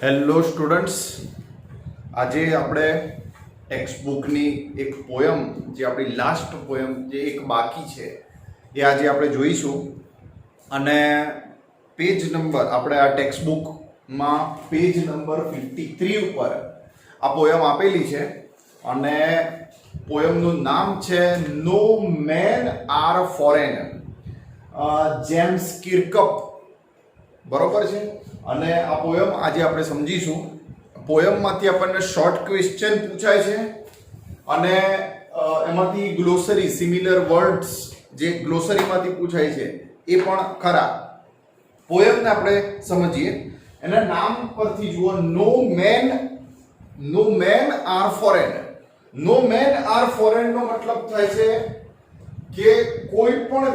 Hello students, આજે આપણે text બુકની એક પોયમ, જે આપણી લાસ્ટ પોયમ જે એક બાકી છે એ આજે આપણે જોઈશું. અને પેજ નંબર આપણે આ ટેક્સ્ટ બુકમાં પેજ નંબર 53 ઉપર આ પોયમ આપેલી છે. અને પોયમનું નામ છે નો મેન આર ફોરેન, જેમ્સ કિર્કપ, બરોબર છે. અને આ પોયમ આજે આપણે સમજીશું. પોયમમાંથી આપણને શોર્ટ ક્વેશ્ચન પૂછાય છે અને એમાંથી ગ્લોસરી, સિમિલર વર્ડ્સ જે ગ્લોસરીમાંથી પૂછાય છે એ પણ ખરા. પોયમને આપણે સમજીએ. એના નામ પરથી જુઓ, નો main are foreign. No main are foreign નો મતલબ થાય છે કે કોઈ પણ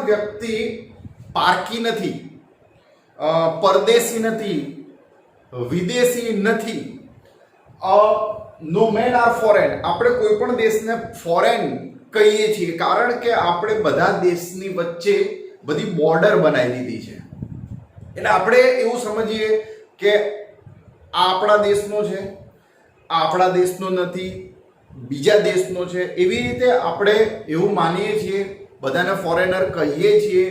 વ્યક્તિ પારકી નથી, પરદેશી નથી, વિદેશી નથી. નો મેન આર ફોરેન, આપણે કોઈ પણ દેશને ફોરેન કહીએ છીએ કારણ કે આપણે બધા દેશની વચ્ચે બધી બોર્ડર બનાવી દીધી છે. એટલે આપણે એવું સમજીએ કે આ આપણા દેશનો છે, આ આપણા દેશનો નથી, બીજા દેશનો છે. એવી રીતે આપણે એવું માનીએ છીએ, બધાને ફોરેનર કહીએ છીએ.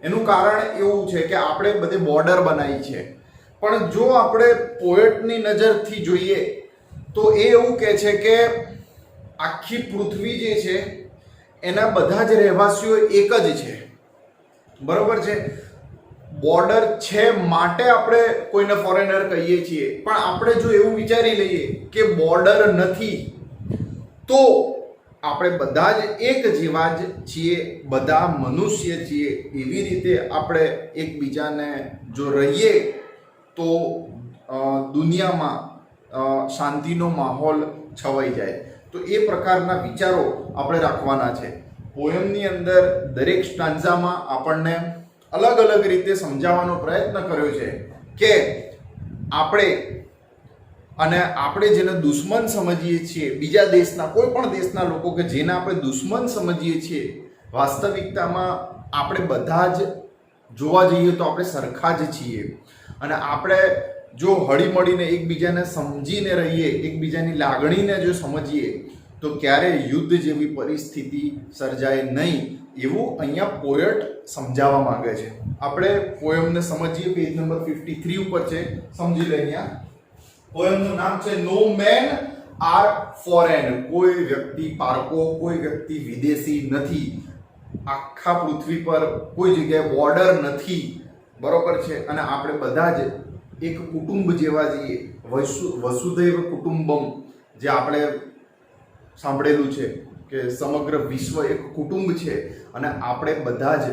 એનું કારણ એવું છે કે આપણે બધી બોર્ડર બનાવી છે. પણ જો આપણે પોએટની નજરથી જોઈએ તો એ એવું કહે છે કે આખી પૃથ્વી જે છે એના બધા જ રહેવાસીઓ એક જ છે, બરોબર છે. બોર્ડર છે માટે આપણે કોઈને ફોરેનર કહીએ છીએ. પણ આપણે જો એવું વિચારી લઈએ કે બોર્ડર નથી તો આપણે બધા જ એક જેવા જ છીએ, બધા મનુષ્ય છીએ. એવી રીતે આપણે એકબીજાને જો રહીએ તો દુનિયામાં શાંતિનો માહોલ છવાઈ જાય. તો એ પ્રકારના વિચારો આપણે રાખવાના છે. પોયમની અંદર દરેક સ્ટાન્ઝામાં આપણને અલગ અલગ રીતે સમજાવવાનો પ્રયત્ન કર્યો છે કે આપણે જેને દુશ્મન સમજીએ છીએ, બીજા દેશના, કોઈ પણ દેશના લોકો કે જેને આપણે દુશ્મન સમજીએ છીએ, વાસ્તવિકતામાં આપણે બધા જ જોવા જઈએ તો આપણે સરખા જ છીએ. અને આપણે જો હળીમળીને એકબીજાને સમજીને રહીએ, એકબીજાની લાગણીને જો સમજીએ તો ક્યારેય યુદ્ધ જેવી પરિસ્થિતિ સર્જાય નહીં, એવું અહીંયા પોએટ સમજાવવા માંગે છે. આપણે પોયમને સમજીએ. પેજ નંબર 53 ઉપર છે, સમજી લઈએ. અહીંયા પોયમનું નામ છે નો મેન આર ફોરેન. કોઈ વ્યક્તિ પારકો, કોઈ વ્યક્તિ વિદેશી નથી. આખા પૃથ્વી પર કોઈ જગ્યાએ બોર્ડર નથી, બરોબર છે. અને આપણે બધા જ એક કુટુંબ જેવા છીએ. વસુધૈવ કુટુંબમ, જે આપણે સાંભળેલું છે કે સમગ્ર વિશ્વ એક કુટુંબ છે અને આપણે બધા જ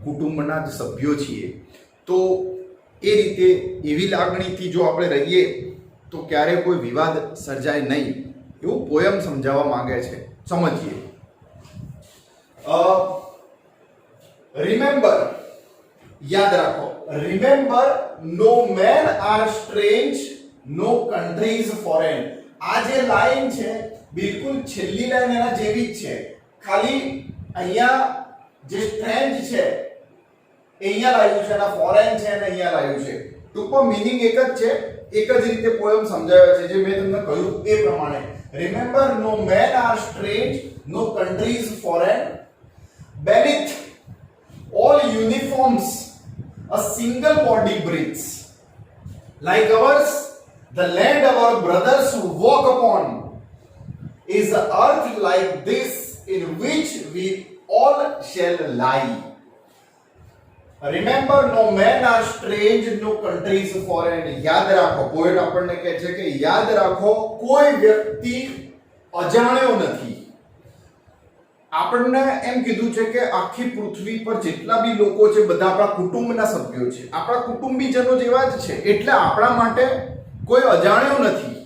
કુટુંબના જ સભ્યો છીએ. તો એ રીતે એવી લાગણીથી જો આપણે રહીએ તો ક્યારેય કોઈ વિવાદ સર્જાય નહીં, એવું પોયમ સમજાવવા માંગે છે. સમજીએ. રિમેમ્બર, યાદ રાખો. Remember, no main are strange, no countries foreign. આ જે લાઈન છે બિલકુલ છેલ્લી લાઈન એના જેવી જ છે. ખાલી અહીંયા જે સ્ટ્રેન્જ છે એ અહીંયા લાવ્યું છે, અને ફોરેન છે અને અહીંયા લાવ્યું છે. ટૂંકમાં મિનિંગ એક જ છે. એક જ રીતે પોયમ સમજાવે છે, જે મેં તમને કહ્યું એ પ્રમાણે. Remember, no main are strange, no countries foreign. Beneath all uniforms a single body breathes. Like ours, the land our brothers walk upon is the earth like this in which we all shall lie. Remember, no man are strange, no countries foreign. યાદ રાખો, poet આપણને કહે છે કે યાદ રાખો, કોઈ વ્યક્તિ અજાણ્યો નથી. આપણને એમ કીધું છે કે આખી પૃથ્વી પર જેટલા બી લોકો છે બધા આપણા કુટુંબના સભ્યો છે, આપણા કુટુંબીજનો જેવા જ છે. એટલે આપણા માટે કોઈ અજાણ્યો નથી.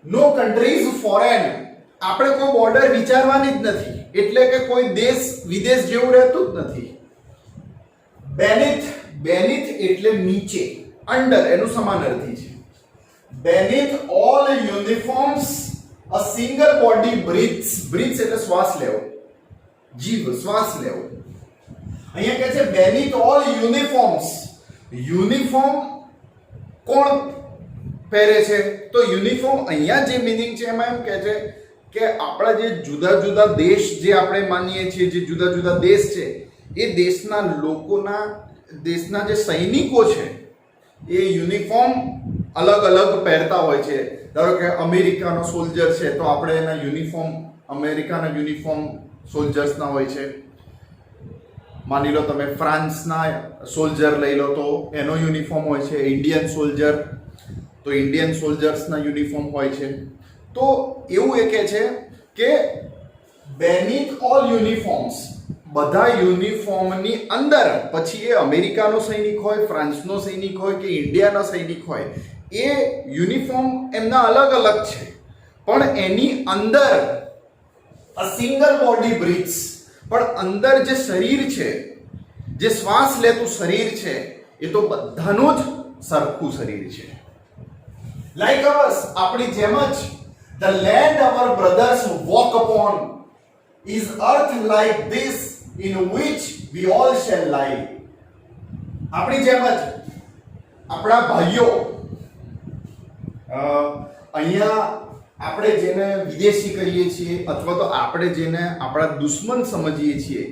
નો કન્ટ્રીઝ ફોરેન, આપણે કોઈ બોર્ડર વિચારવાની જ નથી. એટલે કે કોઈ દેશ વિદેશ જેવું રહેતું જ નથી. બેનિથ એટલે નીચે, અંડર એનું સમાનાર્થી છે. Beneath all uniforms a single body breathes. Breathes એટલે શ્વાસ લેવો, જીવ, શ્વાસ લેવો. અહીંયા કહે છે બેનિથ ઓલ યુનિફોર્મ્સ. યુનિફોર્મ કોણ પહેરે છે? તો યુનિફોર્મ અહીંયા જે મિનિંગ છે એમાં એમ કહે છે કે આપણા જે જુદા જુદા દેશ જે આપણે માનીએ છીએ, જે જુદા જુદા દેશ છે, એ દેશના જે સૈનિકો છે એ યુનિફોર્મ અલગ અલગ પહેરતા હોય છે. ધારો કે અમેરિકાનો સોલ્જર છે તો આપણે એના યુનિફોર્મ અમેરિકાના યુનિફોર્મ સોલ્જર્સના હોય છે. માની લો તમે ફ્રાન્સના સોલ્જર લઈ લો તો એનો યુનિફોર્મ હોય છે. ઇન્ડિયન સોલ્જર તો ઇન્ડિયન સોલ્જર્સના યુનિફોર્મ હોય છે. તો એવું એ કહે છે કે બેનીથ ઓલ યુનિફોર્મ્સ, બધા યુનિફોર્મની અંદર, પછી એ અમેરિકાનો સૈનિક હોય, ફ્રાન્સનો સૈનિક હોય કે ઇન્ડિયાનો સૈનિક હોય, એ યુનિફોર્મ એમના અલગ અલગ છે, પણ એની અંદર અ સિંગલ બોડી બ્રીથ્સ, પણ અંદર જે શરીર છે, જે શ્વાસ લેતું શરીર છે, એ તો બધાનું જ સરખું શરીર છે. લાઈક અવર્સ, આપણી જેમ જ the land our brothers walk upon is earth like this in which we all shall lie. આપણી જેમ જ આપણા ભાઈઓ, અહીંયા આપણે જેને વિદેશી કહીએ છીએ અથવા તો આપણે જેને આપણા દુશ્મન સમજીએ છીએ,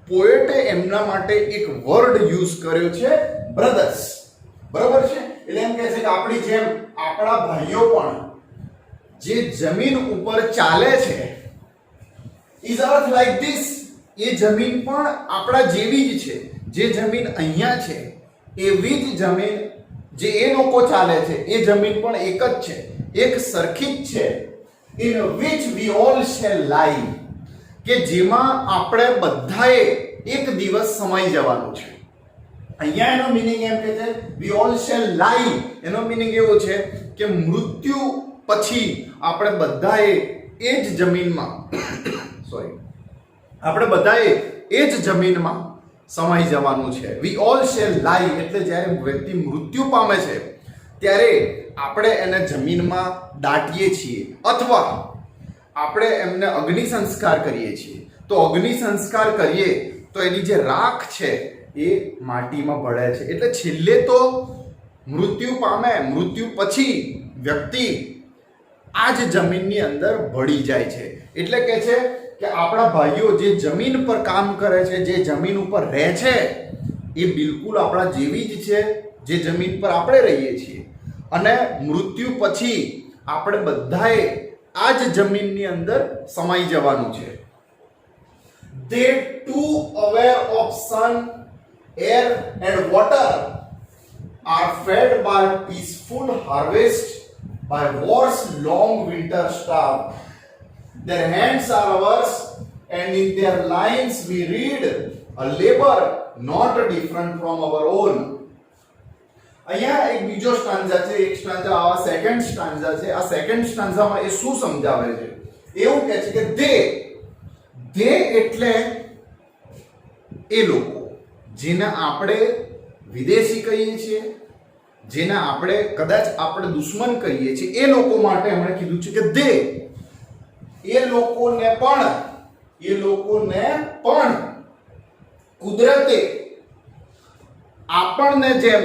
પોએટે એમના માટે એક વર્ડ યુઝ કર્યો છે, બ્રધર્સ. બરોબર છે? એટલે એમ કહે છે કે આપણી જેમ આપણા ભાઈઓ પણ જે જમીન ઉપર ચાલે છે, is earth like this, એ જમીન પણ આપણા જેવી જ છે. જે જમીન અહીંયા છે એવી જ જમીન જે એ લોકો ચાલે છે, એ જમીન પણ એક જ છે, એક સરખી જ છે. in which we all shall lie, કે જેમાં આપણે બધાએ એક દિવસ સમાઈ જવાનું છે. અહીંયા એનો મિનિંગ એમ કે છે we all shall lie. એનો મિનિંગ એવો છે કે મૃત્યુ પછી આપણે બધાએ એ જ જમીનમાં આપણે બધાએ એ જ જમીનમાં સમાઈ જવાનું છે. we all shall lie એટલે જ્યારે વ્યક્તિ મૃત્યુ પામે છે ત્યારે આપણે એને જમીનમાં દાટીએ છીએ અથવા આપણે એમને અગ્નિ સંસ્કાર કરીએ છીએ. તો અગ્નિ સંસ્કાર કરીએ તો એની જે રાખ છે એ માટીમાં ભળે છે. એટલે છેલ્લે તો મૃત્યુ પામે, મૃત્યુ પછી વ્યક્તિ આ જ જમીનની અંદર ભળી જાય છે. એટલે કે છે કે આપણા ભાઈઓ જે જમીન પર કામ કરે છે, જે જમીન ઉપર રહે છે, એ બિલકુલ આપણા જેવી જ છે જે જમીન પર આપણે રહીએ છીએ. અને મૃત્યુ પછી આપણે બધાએ આ જ જમીનની અંદર સમાઈ જવાનું છે. They too aware of sun, air and water are fed by peaceful harvest, by war's long winter starve. Their hands are ours, and in their lines we read a labor not different from our own. અહીંયા એક બીજો stanza છે, એક stanza આ second stanza છે. આ second સ્ટાન્ઝામાં એ શું સમજાવે છે? એવું કહે છે કે they એટલે એ લોકો જેને આપણે વિદેશી કહીએ છીએ, જેને આપણે કદાચ આપણે દુશ્મન કહીએ છીએ, એ લોકો માટે એમણે કીધું છે કે એ લોકોને પણ કુદરતે આપણને જેમ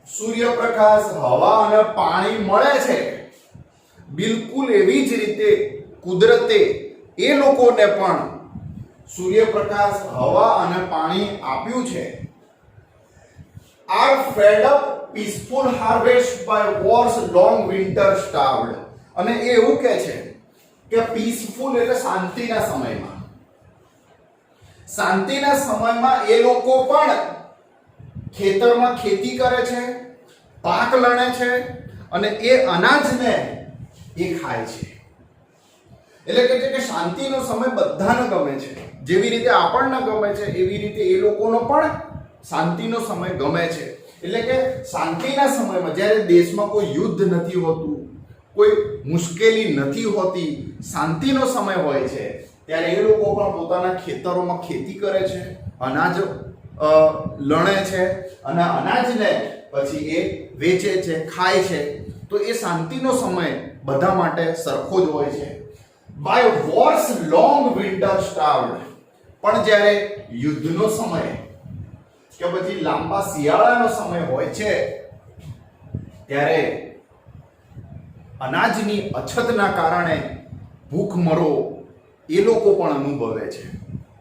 સૂર્યપ્રકાશ, હવા અને પાણી મળે છે, બિલકુલ એવી જ રીતે કુદરતે એ લોકોને પણ સૂર્યપ્રકાશ, હવા અને પાણી આપ્યું છે. are fed up peaceful harvest by war's long winter starved. અને એ એવું કહે છે કે પીસફુલ એટલે શાંતિના સમયમાં એ લોકો પણ ખેતરમાં ખેતી કરે છે, પાક લણે છે અને એ અનાજને એ ખાય છે. એટલે કે છે કે શાંતિનો સમય બધાને ગમે છે. જેવી રીતે આપણને ગમે છે એવી રીતે એ લોકોનો પણ શાંતિનો સમય ગમે છે. એટલે કે શાંતિના સમયમાં જ્યારે દેશમાં કોઈ યુદ્ધ નથી હોતું, કોઈ મુશ્કેલી નથી હોતી, શાંતિનો સમય હોય છે, ત્યારે એ લોકો પણ પોતાના ખેતરોમાં ખેતી કરે છે, અનાજ લણે છે અને અનાજને પછી એ વેચે છે, ખાય છે. તો એ શાંતિનો સમય બધા માટે સરખો જ હોય છે. by war's long winter starved, પણ જ્યારે યુદ્ધનો સમય, કે પછી લાંબા શિયાળાનો સમય હોય છે ત્યારે અનાજની અછતના કારણે ભૂખમરો એ લોકો પણ અનુભવે છે.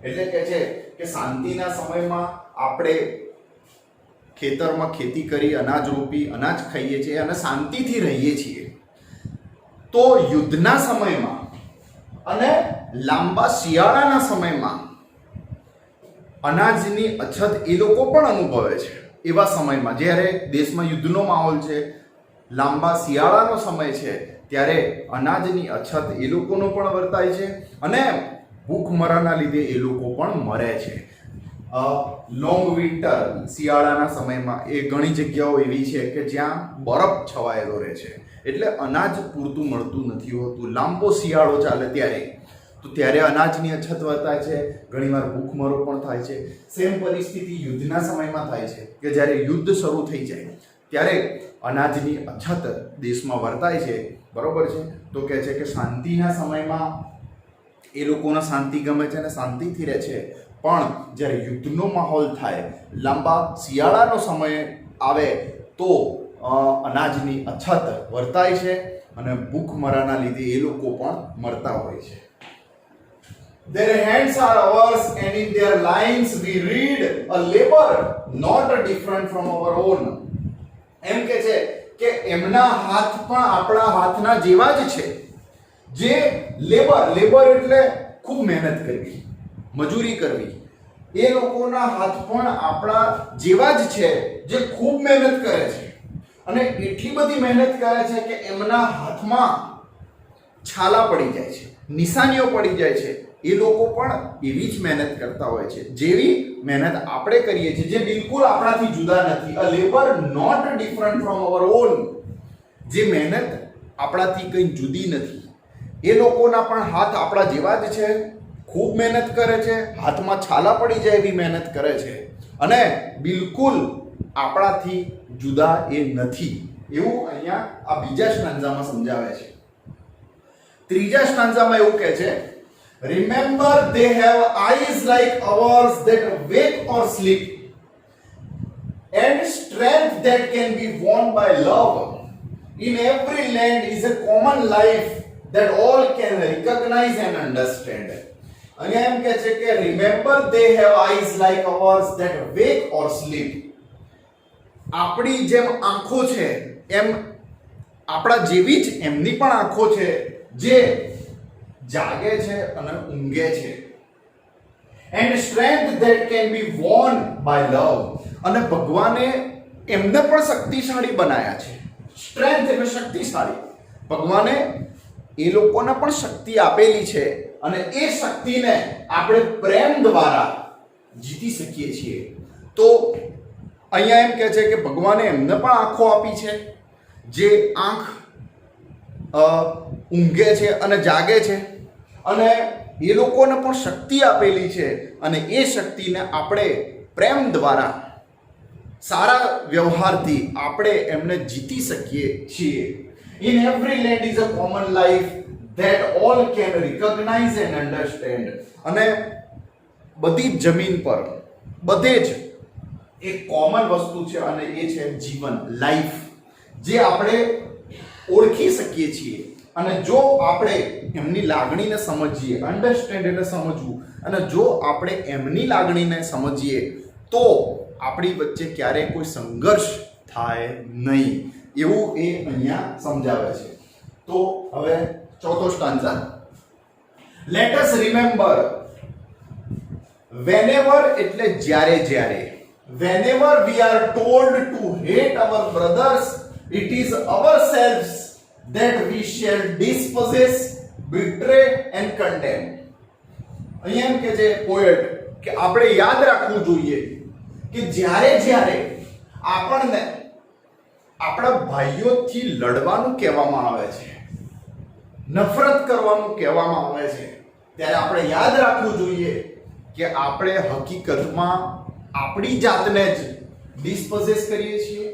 એટલે કે છે કે શાંતિના સમયમાં આપણે ખેતરમાં ખેતી કરી, અનાજ રોપી, અનાજ ખાઈએ છીએ અને શાંતિથી રહીએ છીએ. તો યુદ્ધના સમયમાં અને લાંબા શિયાળાના સમયમાં અનાજની અછત એ લોકો પણ અનુભવે છે. એવા સમયમાં જ્યારે દેશમાં યુદ્ધનો માહોલ છે, લાંબા શિયાળાનો સમય છે, ત્યારે અનાજની અછત એ લોકોનો પણ વર્તાય છે અને ભૂખમરાના લીધે એ લોકો પણ મરે છે. લોંગ વિન્ટર, શિયાળાના સમયમાં એ ઘણી જગ્યાઓ એવી છે કે જ્યાં બરફ છવાયેલો રહે છે, એટલે અનાજ પૂરતું મળતું નથી હોતું. લાંબો શિયાળો ચાલે ત્યારે તો ત્યારે અનાજની અછત વર્તાય છે, ઘણીવાર ભૂખમરો પણ થાય છે. સેમ પરિસ્થિતિ યુદ્ધના સમયમાં થાય છે કે જ્યારે યુદ્ધ શરૂ થઈ જાય ત્યારે અનાજની અછત દેશમાં વર્તાય છે. બરોબર છે. તો કહે છે કે શાંતિના સમયમાં એ લોકોને શાંતિ ગમે છે અને શાંતિથી રહે છે, પણ જ્યારે યુદ્ધનો માહોલ થાય, લાંબા શિયાળાનો સમય આવે તો અનાજની અછત વર્તાય છે અને ભૂખમરાના લીધે એ લોકો પણ મરતા હોય છે. Their hands are ours and in their lines we read a labor not different from our own. એમ કે છે કે એમના હાથ પણ આપણા હાથના જેવા જ છે. જે લેબર એટલે ખૂબ મહેનત કરવી, મજૂરી કરવી, એ લોકોના હાથ પણ આપણા જેવા જ છે, જે ખૂબ મહેનત કરે છે અને એટલી બધી મહેનત કરે છે કે એમના હાથમાં છાલા પડી જાય છે, નિશાનીઓ પડી જાય છે. એ લોકો પણ એવી જ મહેનત કરતા હોય છે જેવી મહેનત આપણે કરીએ છીએ, જે બિલકુલ આપણાથી જુદા નથી. A labour not different from our own. જે મહેનત આપણાથી કંઈ જુદી નથી. એ લોકોના પણ હાથ આપણા જેવા જ છે, ખૂબ મહેનત કરે છે, હાથમાં છાલા પડી જાય એવી મહેનત કરે છે અને બિલકુલ આપણાથી જુદા એ નથી. એવું અહીંયા આ બીજા સ્ટાન્ઝામાં સમજાવે છે. ત્રીજા સ્ટાન્ઝામાં એવું કહે છે, Remember, they have eyes like ours that wake or sleep, and strength that can be won by love. In every land is a common life that all can recognize and understand. અહીંયા એમ કહે છે કે remember, they have eyes like ours that wake or sleep. આપણી જેમ આંખો છે એમ આપણા જેવી જ એમની પણ આંખો છે, જે જાગે છે અને ઊંઘે છે. And strength that can be won by love. અને ભગવાને એમને પણ શક્તિશાળી બનાયા છે. સ્ટ્રેન્થ એટલે શક્તિશાળી. ભગવાને એ લોકોને પણ શક્તિ આપેલી છે અને એ શક્તિને આપણે પ્રેમ દ્વારા જીતી શકીએ છીએ. તો અહીંયા એમ કહે છે કે ભગવાને એમને પણ આંખો આપી છે, જે આંખ ઊંઘે છે અને જાગે છે, અને એ લોકોને પણ શક્તિ આપેલી છે અને એ શક્તિને આપણે પ્રેમ દ્વારા, સારા વ્યવહારથી આપણે એમને જીતી શકીએ છીએ. In every land is a common life that all can recognize and understand. અને બધી જ જમીન પર બધે જ એક કોમન વસ્તુ છે અને એ છે જીવન, લાઈફ, જે આપણે ઓળખી શકીએ છીએ. અને જો આપણે એમની લાગણીને સમજીએ, અન્ડરસ્ટેન્ડ એટલે સમજવું, અને જો આપણે એમની લાગણીને સમજીએ તો આપણી વચ્ચે ક્યારેય કોઈ સંઘર્ષ થાય નહીં. એવું એ અહીંયા સમજાવે છે. તો હવે ચોથો stanza. Let us remember, whenever એટલે જ્યારે જ્યારે, whenever we are told to hate our brothers, it is ourselves that we shall dispossess, betray and condemn. અહીંયા એમ કે છે પોએટ કે આપણે યાદ રાખવું જોઈએ કે જ્યારે જ્યારે આપણને આપણા ભાઈઓથી લડવાનું કહેવામાં આવે છે, નફરત કરવાનું કહેવામાં આવે છે, ત્યારે આપણે યાદ રાખવું જોઈએ કે આપણે હકીકતમાં આપણી જાતને જ ડિસ્પોઝેસ કરીએ છીએ,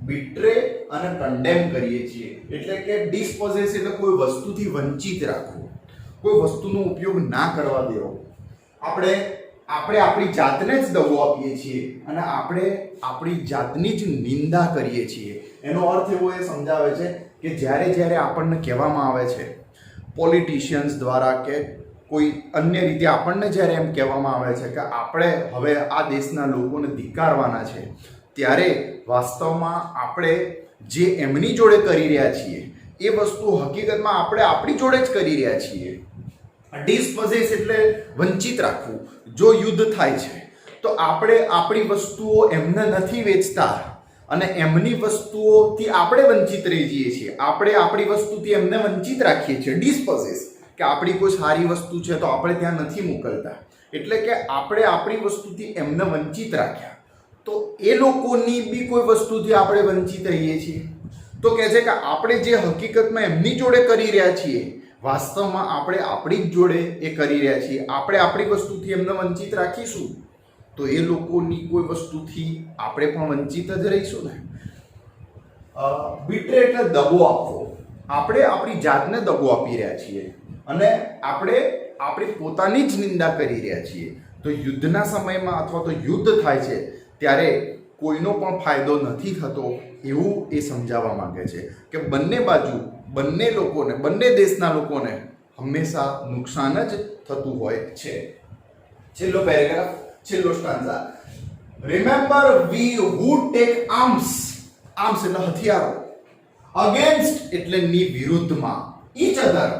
બિટ્રે અને કન્ડેમ કરીએ છીએ. એટલે કે ડિસ્પોઝેસ એટલે કોઈ વસ્તુથી વંચિત રાખવું, કોઈ વસ્તુનો ઉપયોગ ના કરવા દેવો. આપણે આપણે આપણી જાતને જ દગો આપીએ છીએ અને આપણે આપણી જાતની જ નિંદા કરીએ છીએ. એનો અર્થ એવો એ સમજાવે છે કે જ્યારે આપણને કહેવામાં આવે છે પોલિટિશિયન્સ દ્વારા કે કોઈ અન્ય રીતે આપણને જ્યારે એમ કહેવામાં આવે છે કે આપણે હવે આ દેશના લોકોને ધિક્કારવાના છે, ત્યારે વાસ્તવમાં આપણે જે એમની જોડે કરી રહ્યા છીએ એ વસ્તુ હકીકતમાં આપણે આપણી જોડે જ કરી રહ્યા છીએ. ડિસપોઝેસ એટલે વંચિત રાખવું. જો યુદ્ધ થાય છે તો આપણે આપણી વસ્તુઓ એમને નથી વેચતા અને એમની વસ્તુઓથી આપણે વંચિત રહી જઈએ છીએ. આપણે આપણી વસ્તુથી એમને વંચિત રાખીએ છીએ. ડિસપોઝેસ કે આપણી કોઈ સારી વસ્તુ છે તો આપણે ત્યાં નથી મોકલતા, એટલે કે આપણે આપણી વસ્તુથી એમને વંચિત રાખ્યા, તો એ લોકોની બી કોઈ વસ્તુથી આપણે વંચિત રહીએ છીએ. તો કહે છે કે આપણે જે હકીકતમાં એમની જોડે કરી રહ્યા છીએ, વાસ્તવમાં આપણે આપણી જ જોડે એ કરી રહ્યા છીએ. આપણે આપણી વસ્તુથી એમને વંચિત રાખીશું તો એ લોકોની કોઈ વસ્તુથી આપણે પણ વંચિત જ રહીશું ને. બીટ્રે એટલે દગો આપવો. આપણે આપણી જાતને દગો આપી રહ્યા છીએ અને આપણે આપણી પોતાની જ નિંદા કરી રહ્યા છીએ. તો યુદ્ધના સમયમાં અથવા તો યુદ્ધ થાય છે ત્યારે કોઈનો પણ ફાયદો નથી થતો એવું એ સમજાવવા માંગે છે કે બંને બાજુ બંને લોકોને, બંને દેશના લોકોને હંમેશા નુકસાન જ થતું હોય છે. છેલ્લો પેરેગ્રાફ, છેલ્લો સ્ટાન્ઝા. રિમેમ્બર વી હુ ટેક આર્મ્સ, આર્મ્સ એટલે હથિયારો, અગેન્સ્ટ એટલે ની વિરુદ્ધમાં, each other,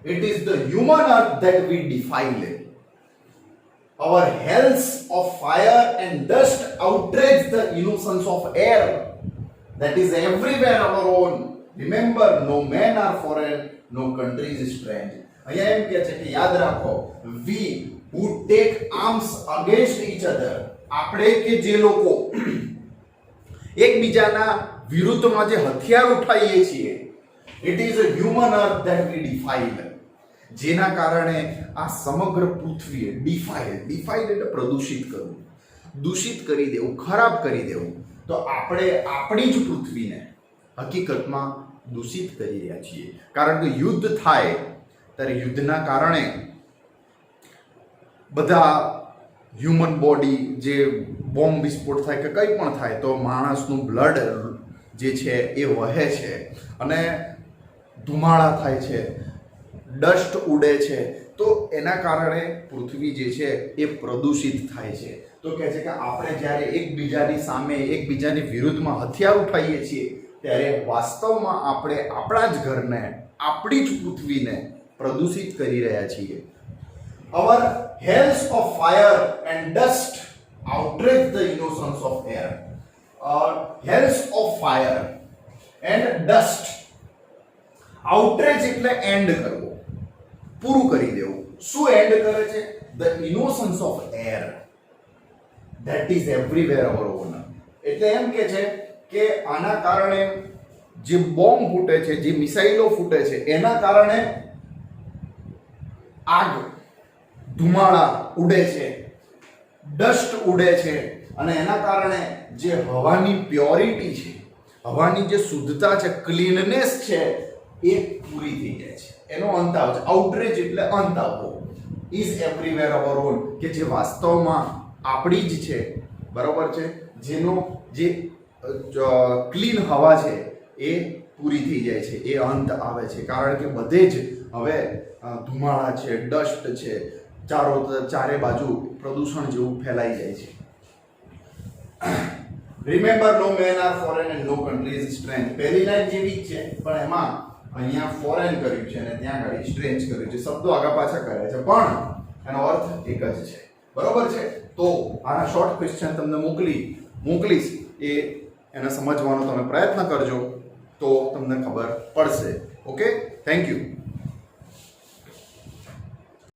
it is the human earth that we defile. Our hells of fire and dust outrage the innocence of air that is everywhere our own. Remember, no men are foreign, no country is strange. અહીંયા એમ કહે છે કે યાદ રાખો, we who take arms against each other, આપણે કે જે લોકો એકબીજાના વિરુદ્ધમાં જે હથિયાર ઉઠાવીએ છીએ, it is a human earth that we defile. જેના કારણે આ સમગ્ર પૃથ્વીએ ડિફાઇલ એટલે પ્રદૂષિત કરવું, દૂષિત કરી દેવું, ખરાબ કરી દેવું. તો આપણે આપણી જ પૃથ્વીને હકીકતમાં દૂષિત કરી રહ્યા છીએ. કારણ કે યુદ્ધ થાય ત્યારે યુદ્ધના કારણે બધા હ્યુમન બોડી, જે બોમ્બ વિસ્ફોટ થાય કે કંઈ પણ થાય તો માણસનું બ્લડ જે છે એ વહે છે અને ધુમાડા થાય છે, ડસ્ટ ઉડે છે. તો એના કારણે પૃથ્વી જે છે એ પ્રદૂષિત થાય છે. તો કહે છે કે આપણે જ્યારે એકબીજાની સામે, એકબીજાની વિરુદ્ધમાં હથિયાર ઉઠાવીએ છીએ ત્યારે વાસ્તવમાં આપણે આપણા જ ઘરને, આપણી જ પૃથ્વીને પ્રદૂષિત કરી રહ્યા છીએ. Our hells of fire and dust outrage the innocence of air. Hells of fire and dust. Outrage એટલે એન્ડ કરવો, પૂરું કરી દેવું. શું એન્ડ કરે છે? The innocence of air that is everywhere our own. એટલે એમ કે છે કે આના કારણે જે બોમ્બ ફૂટે છે, જે મિસાઇલો ફૂટે છે, એના કારણે આગ, ધુમાડા ઉડે છે, ડસ્ટ ઉડે છે અને એના કારણે જે હવાની પ્યોરિટી છે, હવાની જે શુદ્ધતા છે, ક્લીનનેસ છે, એ પૂરી થઈ જાય છે. એનો અંત આવે છે. આઉટરેજ એટલે અંત આવવો. ઇઝ એવરીવેર અવર ઓન, કે જે વાસ્તવમાં આપણી જ છે, બરાબર છે, જેનો જે ક્લીન હવા છે એ પૂરી થઈ જાય છે, એ અંત આવે છે. કારણ કે બધે જ હવે ધુમાડા છે, ડસ્ટ છે, ચારે બાજુ પ્રદૂષણ જેવું ફેલાઈ જાય છે. Remember, no main are foreign and no country is strange. પહેલી લાઈન જેવી જ છે પણ એમાં અહીંયા ફોરેન કર્યું છે અને ત્યાં આગળ સ્ટ્રેન્જ કર્યું છે. શબ્દો આગા પાછા કર્યા છે પણ એનો અર્થ એક જ છે. બરોબર છે? તો આના શોર્ટ ક્વેશ્ચન તમને મોકલીશ, એને સમજવાનો તમે પ્રયત્ન કરજો તો તમને ખબર પડશે. Okay, thank you.